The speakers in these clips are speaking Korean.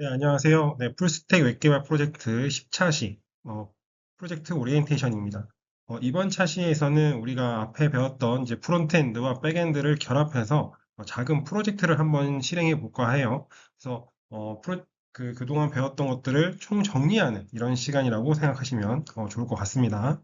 네, 안녕하세요. 네, 풀스택 웹개발 프로젝트 10차 시, 프로젝트 오리엔테이션입니다. 이번 차시에서는 우리가 앞에 배웠던 이제 프론트엔드와 백엔드를 결합해서 작은 프로젝트를 한번 실행해 볼까 해요. 그래서, 그동안 배웠던 것들을 총 정리하는 이런 시간이라고 생각하시면 좋을 것 같습니다.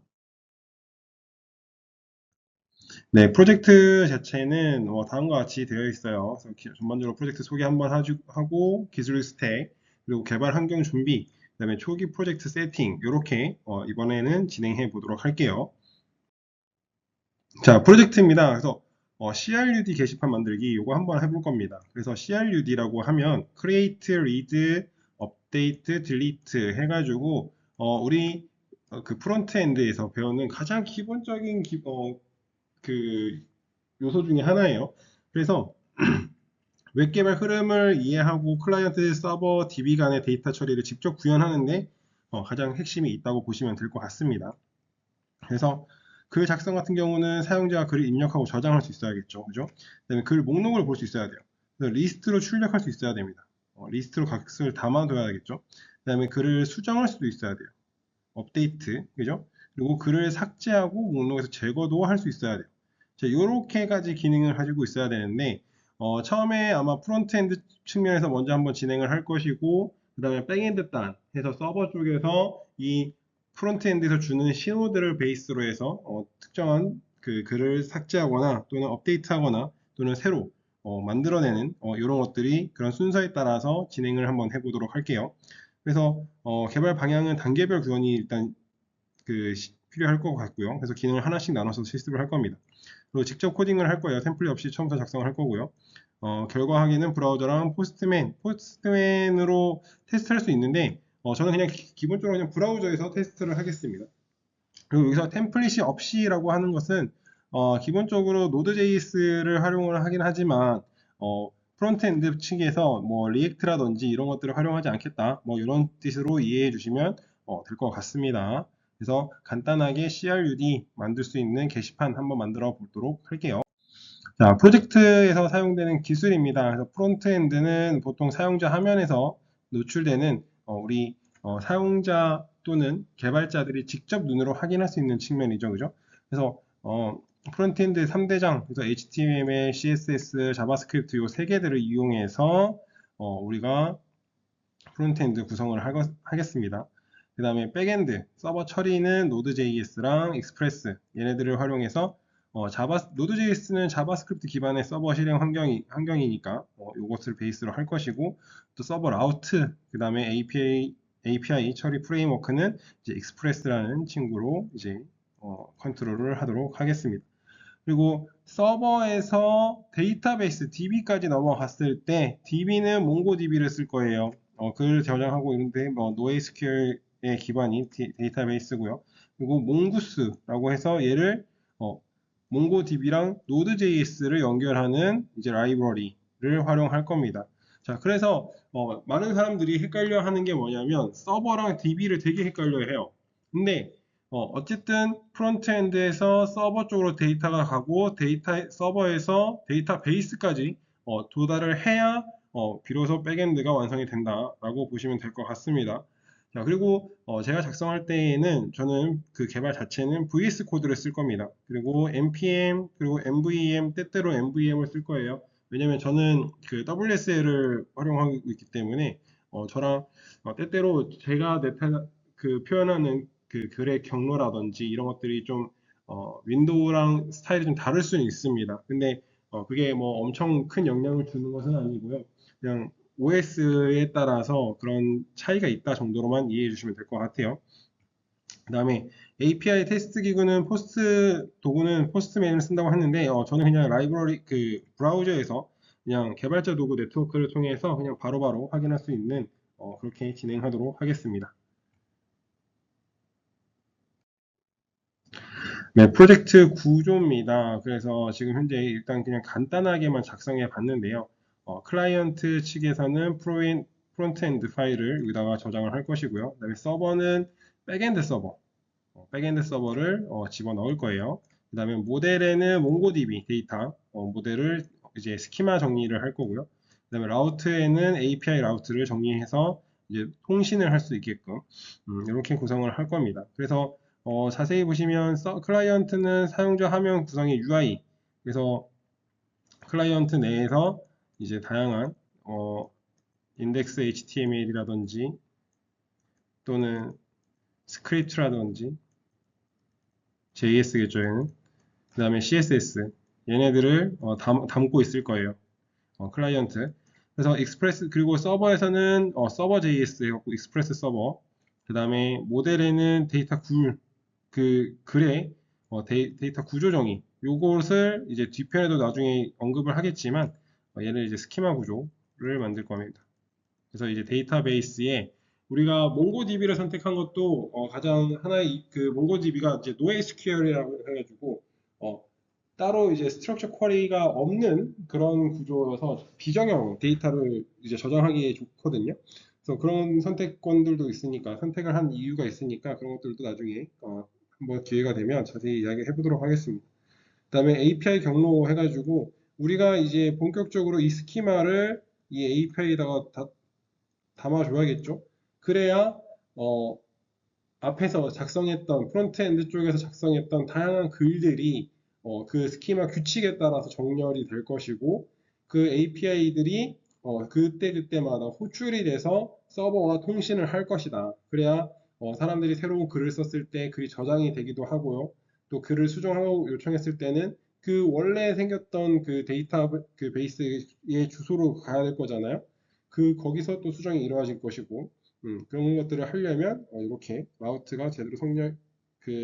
네, 프로젝트 자체는 다음과 같이 되어 있어요. 그래서 전반적으로 프로젝트 소개 한번 하고, 기술 스택, 그리고 개발 환경 준비, 그다음에 초기 프로젝트 세팅, 이렇게 이번에는 진행해 보도록 할게요. 자, 프로젝트입니다. 그래서 CRUD 게시판 만들기 이거 한번 해볼 겁니다. 그래서 CRUD라고 하면 Create, Read, Update, Delete 해가지고 우리 그 프론트엔드에서 배우는 가장 기본적인 그 요소 중에 하나예요. 그래서 웹 개발 흐름을 이해하고 클라이언트 서버 DB 간의 데이터 처리를 직접 구현하는데 가장 핵심이 있다고 보시면 될 것 같습니다. 그래서 글 작성 같은 경우는 사용자가 글을 입력하고 저장할 수 있어야겠죠. 그죠? 그다음에 글 목록을 볼 수 있어야 돼요. 그래서 리스트로 출력할 수 있어야 됩니다. 리스트로 값을 담아둬야겠죠. 그다음에 글을 수정할 수도 있어야 돼요. 업데이트, 그죠? 그리고 글을 삭제하고 목록에서 제거도 할 수 있어야 돼요. 자, 요렇게까지 기능을 가지고 있어야 되는데, 처음에 아마 프론트엔드 측면에서 먼저 한번 진행을 할 것이고, 그 다음에 백엔드 단 해서 서버 쪽에서 이 프론트엔드에서 주는 신호들을 베이스로 해서 특정한 그 글을 삭제하거나 또는 업데이트하거나 또는 새로 만들어내는 이런 것들이 그런 순서에 따라서 진행을 한번 해보도록 할게요. 그래서 개발 방향은 단계별 구현이 일단 필요할 것 같고요. 그래서 기능을 하나씩 나눠서 실습을 할 겁니다. 그리고 직접 코딩을 할 거예요. 템플릿 없이 처음부터 작성을 할 거고요. 결과 확인은 브라우저랑 포스트맨으로 테스트할 수 있는데 저는 그냥 기본적으로 그냥 브라우저에서 테스트를 하겠습니다. 그리고 여기서 템플릿이 없이라고 하는 것은 기본적으로 Node.js를 활용을 하긴 하지만 프론트엔드 측에서 뭐 리액트라든지 이런 것들을 활용하지 않겠다. 뭐 이런 뜻으로 이해해 주시면 될 것 같습니다. 그래서 간단하게 CRUD 만들 수 있는 게시판 한번 만들어 보도록 할게요. 자, 프로젝트에서 사용되는 기술입니다. 그래서 프론트엔드는 보통 사용자 화면에서 노출되는 우리 사용자 또는 개발자들이 직접 눈으로 확인할 수 있는 측면이죠. 그죠? 그래서 프론트엔드 3대장, 그래서 HTML, CSS, 자바스크립트 이 세 개들을 이용해서 우리가 프론트엔드 구성을 하겠습니다. 그 다음에 백엔드, 서버 처리는 Node.js랑 익스프레스 얘네들을 활용해서 Node.js는 자바스크립트 기반의 서버 실행 환경이니까 이것을 베이스로 할 것이고 또 서버 라우트, 그 다음에 API 처리 프레임워크는 이제 익스프레스라는 친구로 이제 컨트롤을 하도록 하겠습니다. 그리고 서버에서 데이터베이스 DB까지 넘어갔을 때 DB는 몽고DB를 쓸 거예요. 글 저장하고 있는데 NoSQL의 기반이 데이터베이스고요. 그리고 몽구스라고 해서 얘를 몽고DB랑 Node.js를 연결하는 이제 라이브러리를 활용할 겁니다. 자, 그래서 많은 사람들이 헷갈려 하는 게 뭐냐면 서버랑 DB를 되게 헷갈려 해요. 근데 어쨌든 프론트엔드에서 서버 쪽으로 데이터가 가고 서버에서 데이터베이스까지 도달을 해야 비로소 백엔드가 완성이 된다라고 보시면 될 것 같습니다. 자, 그리고 제가 작성할 때에는 저는 그 개발 자체는 VS 코드를 쓸 겁니다. 그리고 npm 그리고 mvm 때때로 mvm을 쓸 거예요. 왜냐면 저는 그 WSL을 활용하고 있기 때문에 저랑 때때로 제가 그 표현하는 그 글의 경로라든지 이런 것들이 좀 윈도우랑 스타일이 좀 다를 수는 있습니다. 근데 그게 뭐 엄청 큰 영향을 주는 것은 아니고요. 그냥 OS에 따라서 그런 차이가 있다 정도로만 이해해 주시면 될 것 같아요. 그 다음에 API 테스트 기구는 도구는 포스트맨을 쓴다고 했는데 저는 그냥 라이브러리 그 브라우저에서 그냥 개발자 도구 네트워크를 통해서 그냥 바로바로 확인할 수 있는 그렇게 진행하도록 하겠습니다. 네, 프로젝트 구조입니다. 그래서 지금 현재 일단 그냥 간단하게만 작성해 봤는데요. 클라이언트 측에서는 프론트엔드 파일을 여기다가 저장을 할 것이고요. 그다음에 서버는 백엔드 서버, 백엔드 서버를 집어넣을 거예요. 그다음에 모델에는 몽고DB 데이터 모델을 이제 스키마 정리를 할 거고요. 그다음에 라우트에는 API 라우트를 정리해서 이제 통신을 할 수 있게끔 이렇게 구성을 할 겁니다. 그래서 자세히 보시면 클라이언트는 사용자 화면 구성의 UI, 그래서 클라이언트 내에서 이제 다양한 인덱스 HTML이라든지 또는 스크립트라든지 JS겠죠, 얘는. 그 다음에 CSS, 얘네들을 담고 있을 거예요. 클라이언트. 그래서 익스프레스, 그리고 서버에서는 서버 JS 해갖고 익스프레스 서버. 그 다음에 모델에는 데이터 글의 데이터 구조 정의. 요것을 이제 뒤편에도 나중에 언급을 하겠지만, 얘를 이제 스키마 구조를 만들 겁니다. 그래서 이제 데이터베이스에 우리가 몽고DB를 선택한 것도 가장 하나의 그 몽고DB가 이제 NoSQL이라고 해가지고 따로 이제 스트럭처 쿼리가 없는 그런 구조여서 비정형 데이터를 이제 저장하기 좋거든요. 그래서 그런 선택권들도 있으니까 선택을 한 이유가 있으니까 그런 것들도 나중에 한번 기회가 되면 자세히 이야기해 보도록 하겠습니다. 그다음에 API 경로 해가지고 우리가 이제 본격적으로 이 스키마를 이 API에다가 담아줘야겠죠. 그래야 앞에서 작성했던 프론트엔드 쪽에서 작성했던 다양한 글들이 그 스키마 규칙에 따라서 정렬이 될 것이고 그 API들이 그때그때마다 호출이 돼서 서버와 통신을 할 것이다. 그래야 사람들이 새로운 글을 썼을 때 글이 저장이 되기도 하고요. 또 글을 수정하고 요청했을 때는 그 원래 생겼던 그 데이터 그 베이스의 주소로 가야 될 거잖아요. 거기서 또 수정이 이루어질 것이고 그런 것들을 하려면 이렇게 라우트가 제대로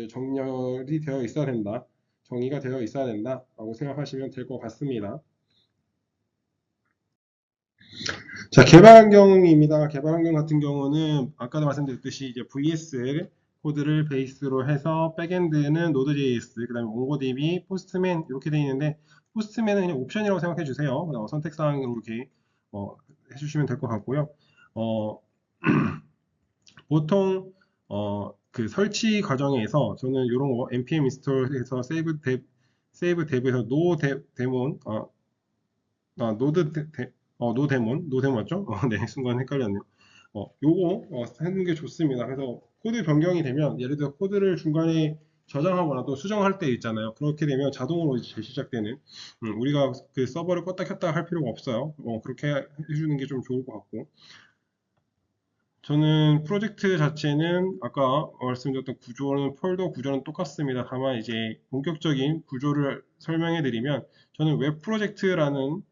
정렬이 되어 있어야 된다. 정의가 되어 있어야 된다라고 생각하시면 될 것 같습니다. 자, 개발 환경입니다. 개발 환경 같은 경우는 아까도 말씀드렸듯이 이제 VS 코드를 베이스로 해서 백엔드는 Node.js, 그다음에 몽고DB, 포스트맨 이렇게 되어 있는데 포스트맨은 그냥 옵션이라고 생각해 주세요. 선택 사항으로 이렇게 해주시면 될 것 같고요. 보통 그 설치 과정에서 저는 이런 거 npm install에서 save dev에서 노데몬 맞죠? 네, 순간 헷갈렸네요. 요거 하는 게 좋습니다. 그래서 코드 변경이 되면 예를 들어 코드를 중간에 저장하거나 또 수정할 때 있잖아요. 그렇게 되면 자동으로 이제 재시작되는 우리가 그 서버를 껐다 켰다 할 필요가 없어요. 그렇게 해주는 게 좀 좋을 것 같고 저는 프로젝트 자체는 아까 말씀드렸던 폴더 구조는 똑같습니다. 다만 이제 본격적인 구조를 설명해 드리면 저는 웹 프로젝트라는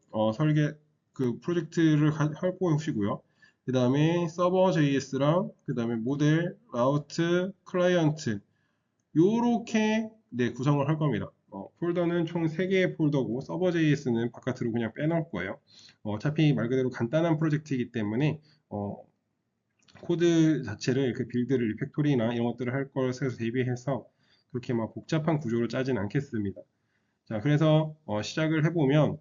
그 프로젝트를 하고 오시고요. 그 다음에 서버 JS랑 그 다음에 모델, 라우트, 클라이언트 요렇게 네, 구성을 할 겁니다. 폴더는 총 3개의 폴더고 서버 JS는 바깥으로 그냥 빼놓을 거예요. 어차피 말 그대로 간단한 프로젝트이기 때문에 코드 자체를 그 빌드를 리팩토리나 이런 것들을 할 것에 대비해서 그렇게 막 복잡한 구조를 짜진 않겠습니다. 자, 그래서 시작을 해보면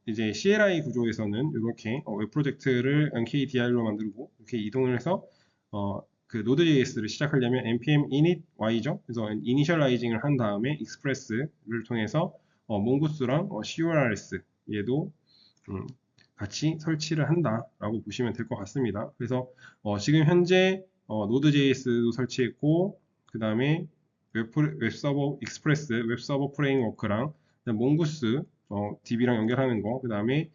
이제 CLI 구조에서는 이렇게 웹 프로젝트를 nkdir로 만들고 이렇게 이동을 해서 그 Node.js를 시작하려면 npm init y죠. 그래서 이니셜라이징을 한 다음에 익스프레스를 통해서 몽고스랑 CORS 얘도 같이 설치를 한다라고 보시면 될 것 같습니다. 그래서 지금 현재 Node.js도 설치했고 그 다음에 웹서버 익스프레스 웹서버 프레임워크랑 몽고스 DB랑 연결하는 거, 그 다음에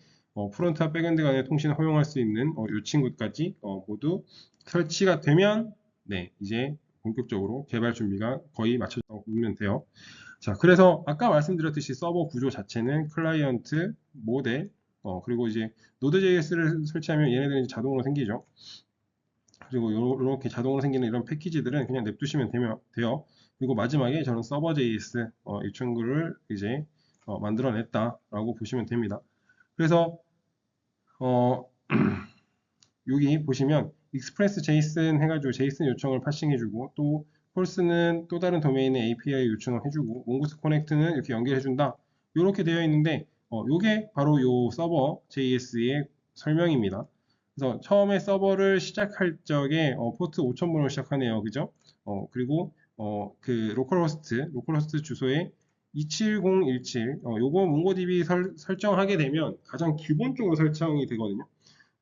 프론트와 백엔드 간의 통신을 허용할 수 있는 이 친구까지 모두 설치가 되면 네, 이제 본격적으로 개발 준비가 거의 마쳐졌다고 보면 돼요. 자, 그래서 아까 말씀드렸듯이 서버 구조 자체는 클라이언트, 모델, 그리고 이제 Node.js를 설치하면 얘네들이 자동으로 생기죠. 그리고 이렇게 자동으로 생기는 이런 패키지들은 그냥 냅두시면 돼요. 그리고 마지막에 저는 서버.js 이 친구를 이제 만들어냈다라고 보시면 됩니다. 그래서 여기 보시면 익스프레스 JSON 해가지고 JSON 요청을 파싱해주고 또 폴스는 또 다른 도메인의 API 요청을 해주고 몽고스 커넥트는 이렇게 연결해준다. 이렇게 되어 있는데 이게 바로 요 서버 JS의 설명입니다. 그래서 처음에 서버를 시작할 적에 포트 5000번으로 시작하네요. 그죠? 그리고 그 로컬호스트 주소에 27017 요거 몽고DB 설정하게 되면 가장 기본적으로 설정이 되거든요.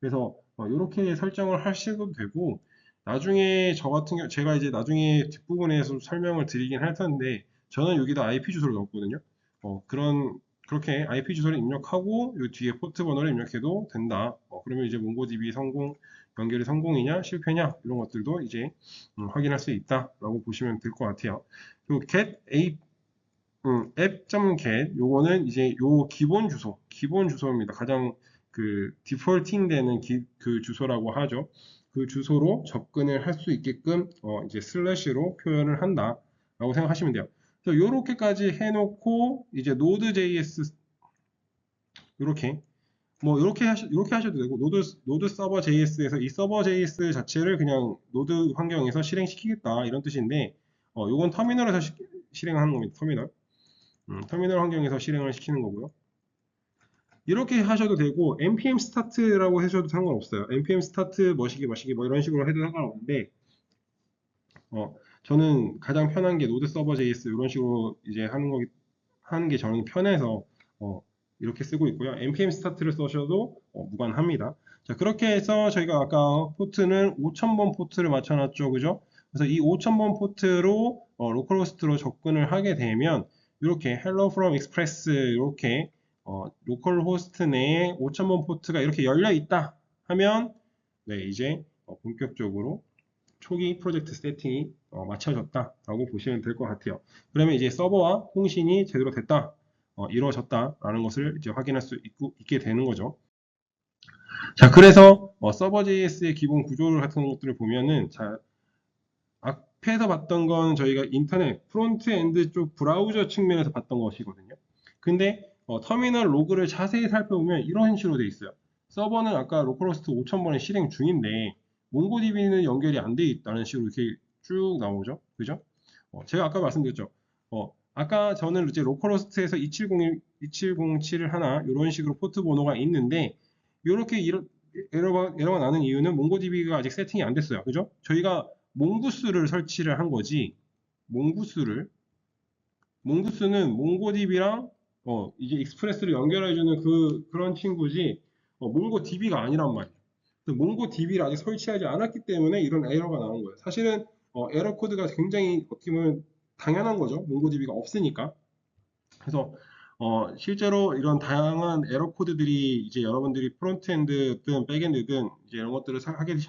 그래서 이렇게 설정을 하셔도 되고, 나중에 저 같은 경우 제가 이제 나중에 뒷부분에서 설명을 드리긴 할 텐데, 저는 여기다 IP 주소를 넣었거든요. 그렇게 IP 주소를 입력하고 요 뒤에 포트 번호를 입력해도 된다. 그러면 이제 몽고DB 연결이 성공이냐 실패냐 이런 것들도 이제 확인할 수 있다라고 보시면 될 것 같아요. 그리고 app.get 요거는 이제 요 기본 주소입니다. 가장 그 디폴팅 되는 그 주소라고 하죠. 그 주소로 접근을 할 수 있게끔 이제 슬래시로 표현을 한다라고 생각하시면 돼요. 그래서 요렇게까지 해놓고 이제 Node.js 요렇게 요렇게 하셔도 되고 노드 서버 JS에서 이 서버 JS 자체를 그냥 노드 환경에서 실행시키겠다 이런 뜻인데 요건 터미널에서 실행하는 겁니다. 터미널 환경에서 실행을 시키는 거고요. 이렇게 하셔도 되고 npm start라고 하셔도 상관없어요. npm start 머시기 뭐 이런 식으로 해도 상관없는데 저는 가장 편한 게 노드 서버 JS 이런 식으로 이제 하는 게 저는 편해서 이렇게 쓰고 있고요. npm start를 써셔도 무관합니다. 자, 그렇게 해서 저희가 아까 포트는 5000번 포트를 맞춰놨죠, 그죠? 그래서 이 5000번 포트로 로컬호스트로 접근을 하게 되면 이렇게 hello from express 이렇게 로컬호스트 내에 5000번 포트가 이렇게 열려 있다 하면 네, 이제 본격적으로 초기 프로젝트 세팅이 맞춰졌다라고 보시면 될 것 같아요. 그러면 이제 서버와 통신이 제대로 됐다, 이루어졌다라는 것을 이제 확인할 수 있게 되는 거죠. 자, 그래서 서버 JS의 기본 구조를 같은 것들을 보면은 자, 앞에서 봤던 건 저희가 인터넷 프론트 엔드 쪽 브라우저 측면에서 봤던 것이거든요. 근데 터미널 로그를 자세히 살펴보면 이런 식으로 돼 있어요. 서버는 아까 로컬호스트 5000번의 실행 중인데 몽고DB는 연결이 안 돼 있다는 식으로 이렇게 쭉 나오죠. 그죠? 제가 아까 말씀드렸죠. 아까 저는 이제 로컬호스트에서 2707을 하나 이런 식으로 포트 번호가 있는데 이렇게 에러가 나는 이유는 몽고DB가 아직 세팅이 안 됐어요. 그죠? 저희가 몽구스를 설치를 한 거지. 몽구스는 몽고DB랑 이제 익스프레스를 연결해주는 그런 친구지 몽고DB가 아니란 말이에요. 몽고DB를 아직 설치하지 않았기 때문에 이런 에러가 나온 거예요. 사실은 에러 코드가 굉장히 어떻게 보면 당연한 거죠. 몽고DB가 없으니까. 그래서 실제로 이런 다양한 에러 코드들이 이제 여러분들이 프론트엔드든 백엔드든 이제 이런 것들을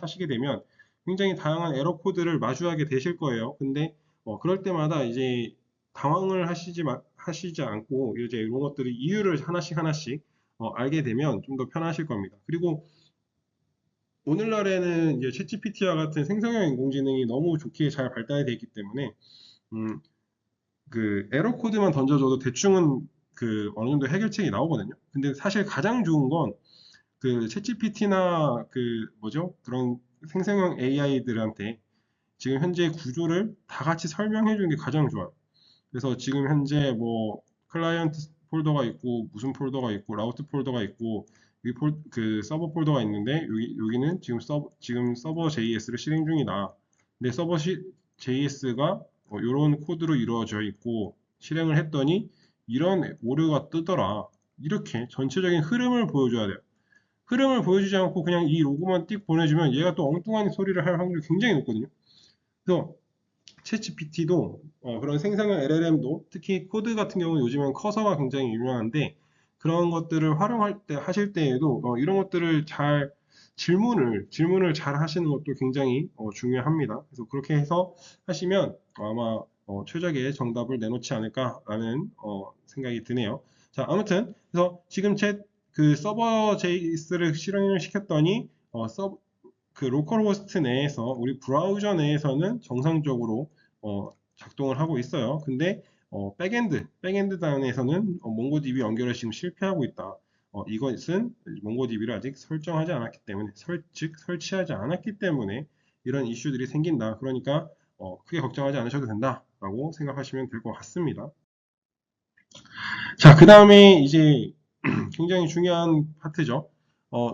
하시게 되면 굉장히 다양한 에러 코드를 마주하게 되실 거예요. 근데 그럴 때마다 이제 당황을 하시지 않고 이제 이런 것들을 이유를 하나씩 알게 되면 좀 더 편하실 겁니다. 그리고 오늘날에는 이제 챗GPT와 같은 생성형 인공지능이 너무 좋게 잘 발달이 되어 있기 때문에 음, 그 에러 코드만 던져줘도 대충은 그 어느 정도 해결책이 나오거든요. 근데 사실 가장 좋은 건 그 챗GPT나 그 뭐죠? 그런 생성형 AI들한테 지금 현재 구조를 다 같이 설명해 주는 게 가장 좋아요. 그래서 지금 현재 뭐 클라이언트 폴더가 있고 무슨 폴더가 있고 라우트 폴더가 있고 그 서버 폴더가 있는데 여기는 지금 서버 JS를 실행 중이다. 근데 서버 JS가 이런 코드로 이루어져 있고 실행을 했더니 이런 오류가 뜨더라. 이렇게 전체적인 흐름을 보여줘야 돼요. 흐름을 보여주지 않고 그냥 이 로고만 띡 보내주면 얘가 또 엉뚱한 소리를 할 확률이 굉장히 높거든요. 그래서 챗GPT도 그런 생성형 LLM도 특히 코드 같은 경우는 요즘은 커서가 굉장히 유명한데 그런 것들을 활용할 때 하실 때에도 이런 것들을 질문을 잘 하시는 것도 굉장히 중요합니다. 그래서 그렇게 해서 하시면 아마 최적의 정답을 내놓지 않을까라는 생각이 드네요. 자, 아무튼 그래서 지금 그 서버 JS를 실행을 시켰더니 그 로컬호스트 내에서 우리 브라우저 내에서는 정상적으로 작동을 하고 있어요. 근데 백엔드 단에서는 몽고DB 연결을 지금 실패하고 있다. 이것은 몽고DB를 아직 설정하지 않았기 때문에 즉 설치하지 않았기 때문에 이런 이슈들이 생긴다. 그러니까 크게 걱정하지 않으셔도 된다라고 생각하시면 될 것 같습니다. 자, 그 다음에 이제 굉장히 중요한 파트죠.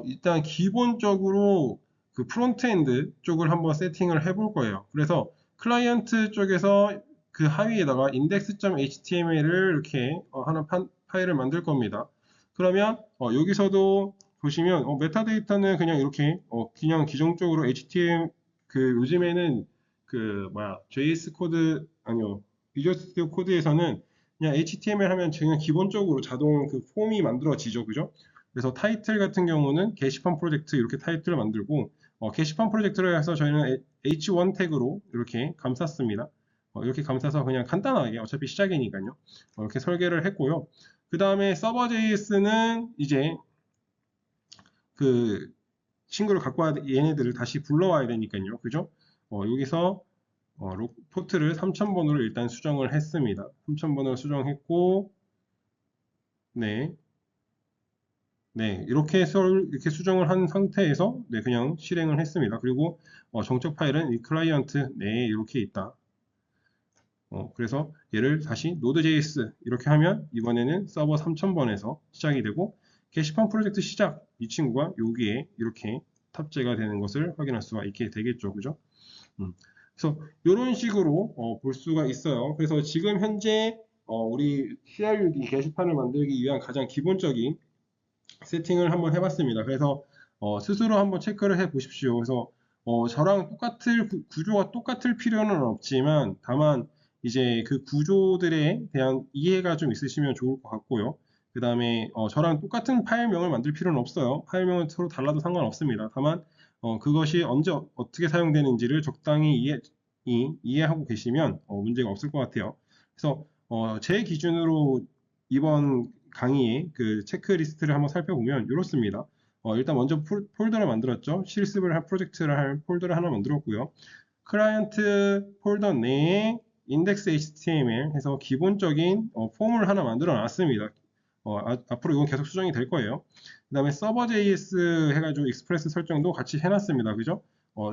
일단 기본적으로 그 프론트엔드 쪽을 한번 세팅을 해볼 거예요. 그래서 클라이언트 쪽에서 그 하위에다가 index.html을 이렇게 하나 파일을 만들 겁니다. 그러면 여기서도 보시면 메타데이터는 그냥 이렇게 그냥 기존적으로 HTML 그 요즘에는 그 뭐야 JS 코드 아니요 비주얼 스튜디오 코드에서는 그냥 HTML 하면 그냥 기본적으로 자동 그 폼이 만들어지죠, 그죠? 그래서 타이틀 같은 경우는 게시판 프로젝트 이렇게 타이틀을 만들고 게시판 프로젝트를 해서 저희는 H1 태그로 이렇게 감쌌습니다. 이렇게 감싸서 그냥 간단하게 어차피 시작이니까요. 이렇게 설계를 했고요. 그 다음에 서버 JS는 이제 그 친구를 갖고 와야 얘네들을 다시 불러와야 되니까요. 그죠? 여기서 포트를 3000번으로 일단 수정을 했습니다. 3000번으로 수정했고 네. 네, 이렇게 이렇게 수정을 한 상태에서 네, 그냥 실행을 했습니다. 그리고 정적 파일은 이 클라이언트 네, 이렇게 있다. 그래서 얘를 다시 node.js 이렇게 하면 이번에는 서버 3000번에서 시작이 되고 게시판 프로젝트 시작 이 친구가 여기에 이렇게 탑재가 되는 것을 확인할 수가 있게 되겠죠. 그죠? 그래서 이런 식으로 볼 수가 있어요. 그래서 지금 현재 우리 CRUD 게시판을 만들기 위한 가장 기본적인 세팅을 한번 해봤습니다. 그래서 스스로 한번 체크를 해 보십시오. 그래서 저랑 똑같을 구조가 똑같을 필요는 없지만 다만 이제 그 구조들에 대한 이해가 좀 있으시면 좋을 것 같고요. 그 다음에 저랑 똑같은 파일명을 만들 필요는 없어요. 파일명은 서로 달라도 상관없습니다. 다만 그것이 언제 어떻게 사용되는지를 적당히 이해하고 계시면 문제가 없을 것 같아요. 그래서 제 기준으로 이번 강의의 그 체크리스트를 한번 살펴보면 이렇습니다. 일단 먼저 폴더를 만들었죠. 실습을 할 프로젝트를 할 폴더를 하나 만들었고요. 클라이언트 폴더 내에 index HTML 해서 기본적인 폼을 하나 만들어 놨습니다. 앞으로 이건 계속 수정이 될 거예요. 그 다음에 서버 JS 해가지고 익스프레스 설정도 같이 해놨습니다. 그죠?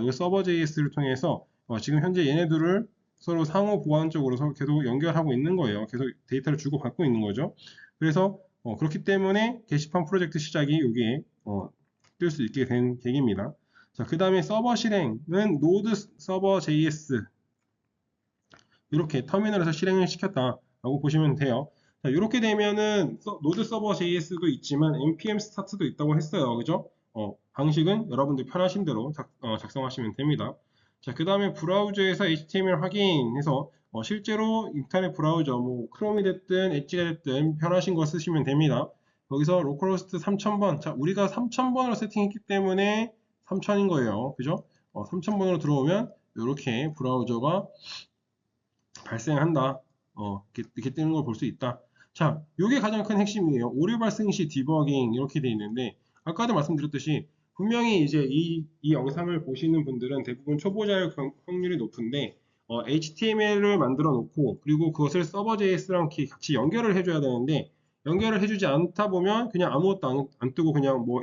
이 서버 JS를 통해서 지금 현재 얘네들을 서로 상호 보완적으로 서로 계속 연결하고 있는 거예요. 계속 데이터를 주고받고 있는 거죠. 그래서 그렇기 때문에 게시판 프로젝트 시작이 여기에 뜰 수 있게 된 계기입니다. 자, 그 다음에 서버 실행은 node 서버 JS 이렇게 터미널에서 실행을 시켰다라고 보시면 돼요. 자, 이렇게 되면은 노드 서버 JS도 있지만 npm 스타트도 있다고 했어요. 그죠? 방식은 여러분들 편하신 대로 작성하시면 됩니다. 자, 그 다음에 브라우저에서 HTML 확인해서 실제로 인터넷 브라우저, 뭐 크롬이 됐든 엣지가 됐든 편하신 거 쓰시면 됩니다. 여기서 로컬호스트 3000번, 자, 우리가 3000번으로 세팅했기 때문에 3000인 거예요. 그죠? 3000번으로 들어오면 이렇게 브라우저가 발생한다. 이렇게 뜨는 걸 볼 수 있다. 자, 이게 가장 큰 핵심이에요. 오류 발생 시 디버깅 이렇게 돼 있는데 아까도 말씀드렸듯이 분명히 이제 이 영상을 보시는 분들은 대부분 초보자일 확률이 높은데 HTML을 만들어 놓고 그리고 그것을 서버 JS랑 같이 연결을 해줘야 되는데 연결을 해주지 않다 보면 그냥 아무것도 안 뜨고 그냥 뭐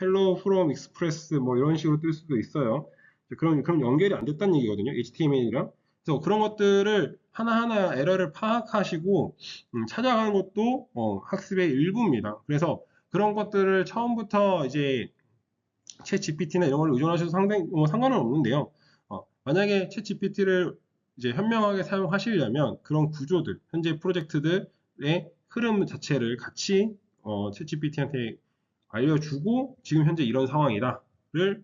hello from express 뭐 이런 식으로 뜰 수도 있어요. 그럼 연결이 안 됐다는 얘기거든요. HTML이랑. 그래서 그런 것들을 하나하나 에러를 파악하시고 찾아가는 것도 학습의 일부입니다. 그래서 그런 것들을 처음부터 이제 챗 GPT나 이런 걸 의존하셔도 상당히 상관은 없는데요. 만약에 챗 GPT를 이제 현명하게 사용하시려면 그런 구조들, 현재 프로젝트들의 흐름 자체를 같이 챗 GPT한테 알려주고 지금 현재 이런 상황이다를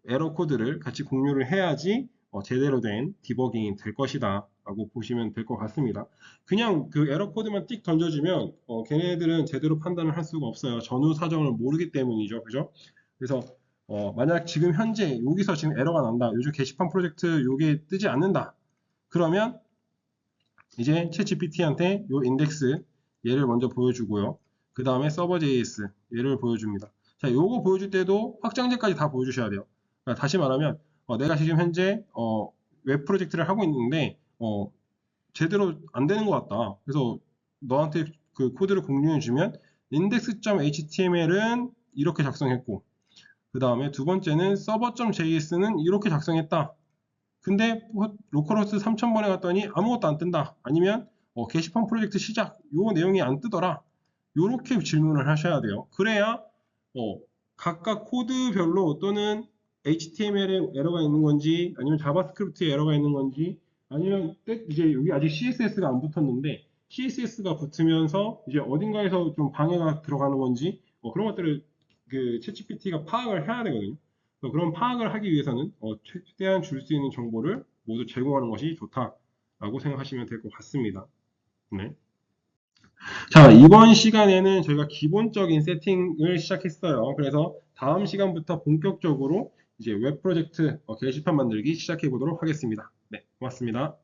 에러 코드를 같이 공유를 해야지 제대로 된 디버깅이 될 것이다 라고 보시면 될 것 같습니다. 그냥 그 에러 코드만 띡 던져주면 걔네들은 제대로 판단을 할 수가 없어요. 전후 사정을 모르기 때문이죠. 그죠? 그래서 만약 지금 현재 여기서 지금 에러가 난다. 요즘 게시판 프로젝트 요게 뜨지 않는다. 그러면 이제 챗 GPT한테 요 인덱스 얘를 먼저 보여주고요. 그 다음에 서버 JS 얘를 보여줍니다. 자, 요거 보여줄 때도 확장제까지 다 보여주셔야 돼요. 그러니까 다시 말하면 내가 지금 현재 웹 프로젝트를 하고 있는데 제대로 안 되는 것 같다. 그래서 너한테 그 코드를 공유해 주면 index.html은 이렇게 작성했고 그 다음에 두 번째는 server.js는 이렇게 작성했다. 근데 로컬호스트 3000번에 갔더니 아무것도 안 뜬다. 아니면 게시판 프로젝트 시작 요 내용이 안 뜨더라. 요렇게 질문을 하셔야 돼요. 그래야 각각 코드별로 또는 HTML에 에러가 있는 건지 아니면 자바스크립트에 에러가 있는 건지 아니면 이제 여기 아직 CSS가 안 붙었는데 CSS가 붙으면서 이제 어딘가에서 좀 방해가 들어가는 건지 그런 것들을 그 챗GPT가 파악을 해야 되거든요. 그래서 그런 파악을 하기 위해서는 최대한 줄 수 있는 정보를 모두 제공하는 것이 좋다라고 생각하시면 될 것 같습니다. 네. 자, 이번 시간에는 저희가 기본적인 세팅을 시작했어요. 그래서 다음 시간부터 본격적으로 이제 웹 프로젝트 게시판 만들기 시작해 보도록 하겠습니다. 네, 고맙습니다.